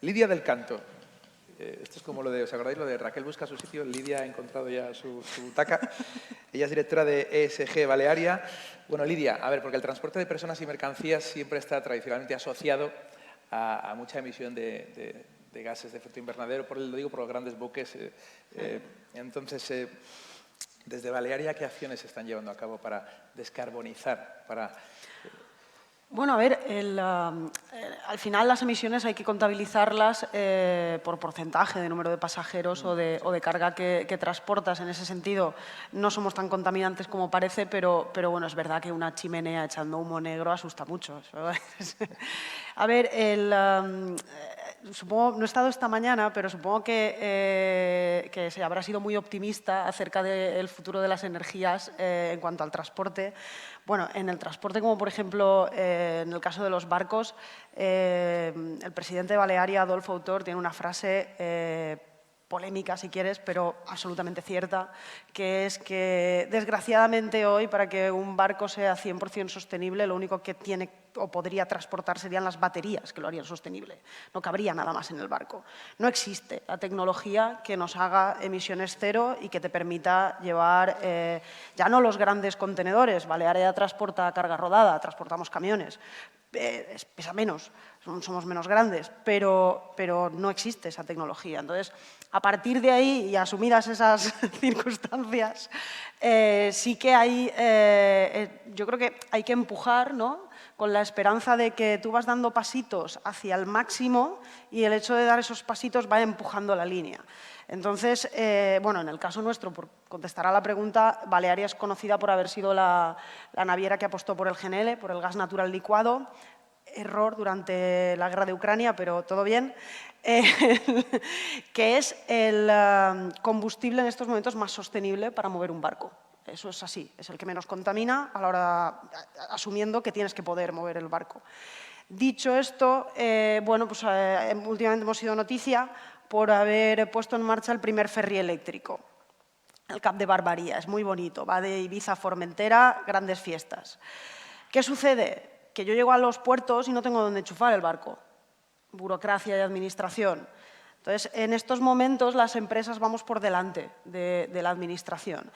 Lidia del Canto. Esto es como lo de, ¿os acordáis lo de Raquel busca su sitio? Lidia ha encontrado ya su taca. Ella es directora de ESG Balearia. Bueno, Lidia, a ver, porque el transporte de personas y mercancías siempre está tradicionalmente asociado a mucha emisión de gases de efecto invernadero, lo digo por los grandes buques. Entonces, desde Balearia, ¿qué acciones se están llevando a cabo para descarbonizar, Bueno, a ver, al final las emisiones hay que contabilizarlas por porcentaje de número de pasajeros o de carga que transportas. En ese sentido, no somos tan contaminantes como parece, pero bueno, es verdad que una chimenea echando humo negro asusta mucho. A ver, supongo, no he estado esta mañana, pero supongo que se habrá sido muy optimista acerca del futuro de las energías en cuanto al transporte. Bueno, en el transporte, como por ejemplo en el caso de los barcos, el presidente de Balearia, Adolfo Autor, tiene una frase polémica, si quieres, pero absolutamente cierta, que es que, desgraciadamente hoy, para que un barco sea 100% sostenible, lo único que tiene o podría transportar serían las baterías que lo harían sostenible. No cabría nada más en el barco. No existe la tecnología que nos haga emisiones cero y que te permita llevar, ya no los grandes contenedores, Balearia transporta carga rodada, transportamos camiones, pesa menos, somos menos grandes, pero no existe esa tecnología. Entonces, a partir de ahí y asumidas esas circunstancias, sí que hay, yo creo que hay que empujar, ¿no?, con la esperanza de que tú vas dando pasitos hacia el máximo y el hecho de dar esos pasitos va empujando la línea. Entonces, bueno, en el caso nuestro, por contestar a la pregunta, Balearia es conocida por haber sido la naviera que apostó por el GNL, por el gas natural licuado. Error durante la guerra de Ucrania, pero todo bien, que es el combustible en estos momentos más sostenible para mover un barco. Eso es así, es el que menos contamina, a la hora, asumiendo que tienes que poder mover el barco. Dicho esto, bueno, pues últimamente hemos sido noticia por haber puesto en marcha el primer ferry eléctrico, el Cap de Barbaría. Es muy bonito, va de Ibiza a Formentera, grandes fiestas. ¿Qué sucede? Que yo llego a los puertos y no tengo dónde enchufar el barco. Burocracia y administración. Entonces, en estos momentos las empresas vamos por delante de la administración.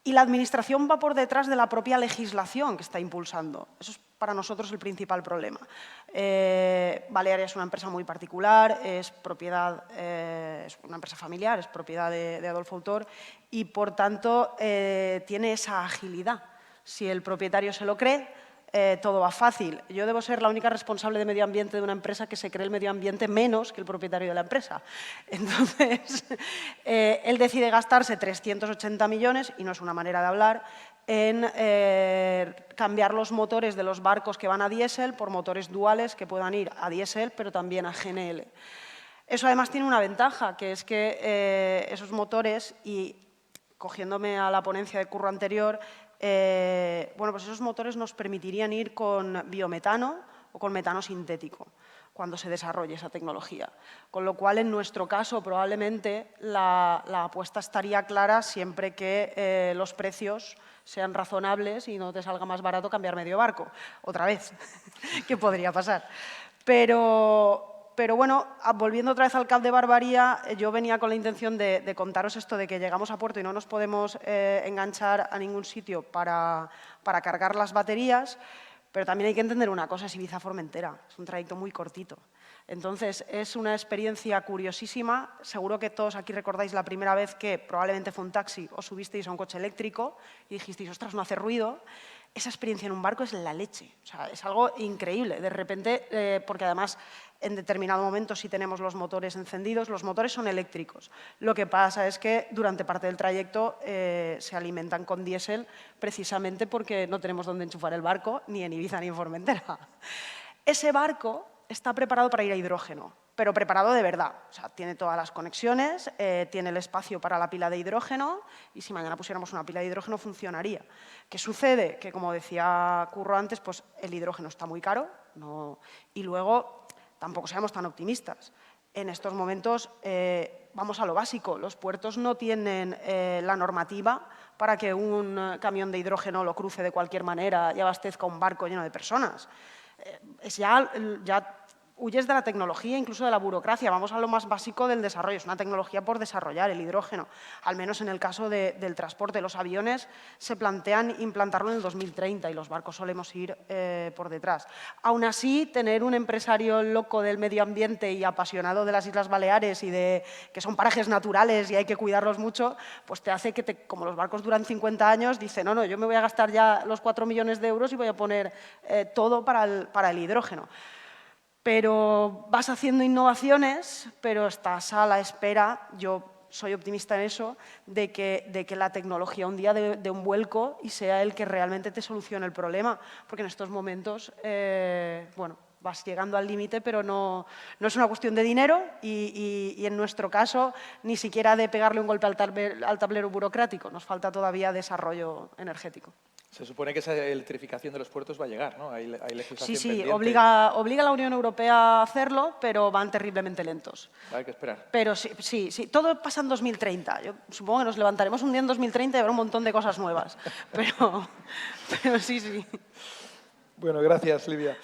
Y la administración va por detrás de la propia legislación que está impulsando. Eso es para nosotros el principal problema. Balearia es una empresa muy particular, es una empresa familiar, es propiedad de Adolfo Autor y, por tanto, tiene esa agilidad. Si el propietario se lo cree, todo va fácil. Yo debo ser la única responsable de medio ambiente de una empresa que se cree el medio ambiente menos que el propietario de la empresa. Entonces, él decide gastarse 380 millones, y no es una manera de hablar, en cambiar los motores de los barcos que van a diésel por motores duales que puedan ir a diésel, pero también a GNL. Eso además tiene una ventaja, que es que esos motores, y cogiéndome a la ponencia de curro anterior, bueno, pues esos motores nos permitirían ir con biometano o con metano sintético cuando se desarrolle esa tecnología. Con lo cual, en nuestro caso, probablemente la apuesta estaría clara siempre que los precios sean razonables y no te salga más barato cambiar medio barco. Otra vez, ¿qué podría pasar? Pero bueno, volviendo otra vez al Cap de Barbaría, yo venía con la intención de contaros esto de que llegamos a puerto y no nos podemos enganchar a ningún sitio para cargar las baterías, pero también hay que entender una cosa, es Ibiza-Formentera, es un trayecto muy cortito. Entonces, es una experiencia curiosísima. Seguro que todos aquí recordáis la primera vez que probablemente fue un taxi o subisteis a un coche eléctrico y dijisteis, ostras, no hace ruido. Esa experiencia en un barco es la leche, o sea, es algo increíble. De repente, porque además en determinado momento sí tenemos los motores encendidos, los motores son eléctricos. Lo que pasa es que durante parte del trayecto se alimentan con diésel precisamente porque no tenemos dónde enchufar el barco, ni en Ibiza ni en Formentera. Ese barco está preparado para ir a hidrógeno, pero preparado de verdad. O sea, tiene todas las conexiones, tiene el espacio para la pila de hidrógeno y si mañana pusiéramos una pila de hidrógeno funcionaría. ¿Qué sucede? Que, como decía Curro antes, pues el hidrógeno está muy caro y luego tampoco seamos tan optimistas. En estos momentos vamos a lo básico. Los puertos no tienen la normativa para que un camión de hidrógeno lo cruce de cualquier manera y abastezca un barco lleno de personas. Es ya huyes de la tecnología, incluso de la burocracia. Vamos a lo más básico del desarrollo. Es una tecnología por desarrollar, el hidrógeno. Al menos en el caso del transporte. Los aviones se plantean implantarlo en el 2030 y los barcos solemos ir por detrás. Aún así, tener un empresario loco del medio ambiente y apasionado de las Islas Baleares y de que son parajes naturales y hay que cuidarlos mucho, pues te hace que, como los barcos duran 50 años, dice, no, yo me voy a gastar ya los 4 millones de euros y voy a poner todo para el hidrógeno. Pero vas haciendo innovaciones, pero estás a la espera, yo soy optimista en eso, de que la tecnología un día dé un vuelco y sea el que realmente te solucione el problema. Porque en estos momentos, bueno, vas llegando al límite, pero no es una cuestión de dinero y en nuestro caso ni siquiera de pegarle un golpe al tablero burocrático. Nos falta todavía desarrollo energético. Se supone que esa electrificación de los puertos va a llegar, ¿no? Hay legislación Sí, pendiente. obliga a la Unión Europea a hacerlo, pero van terriblemente lentos. Hay que esperar. Pero sí, todo pasa en 2030. Yo supongo que nos levantaremos un día en 2030 y habrá un montón de cosas nuevas. Pero sí. Bueno, gracias, Lidia.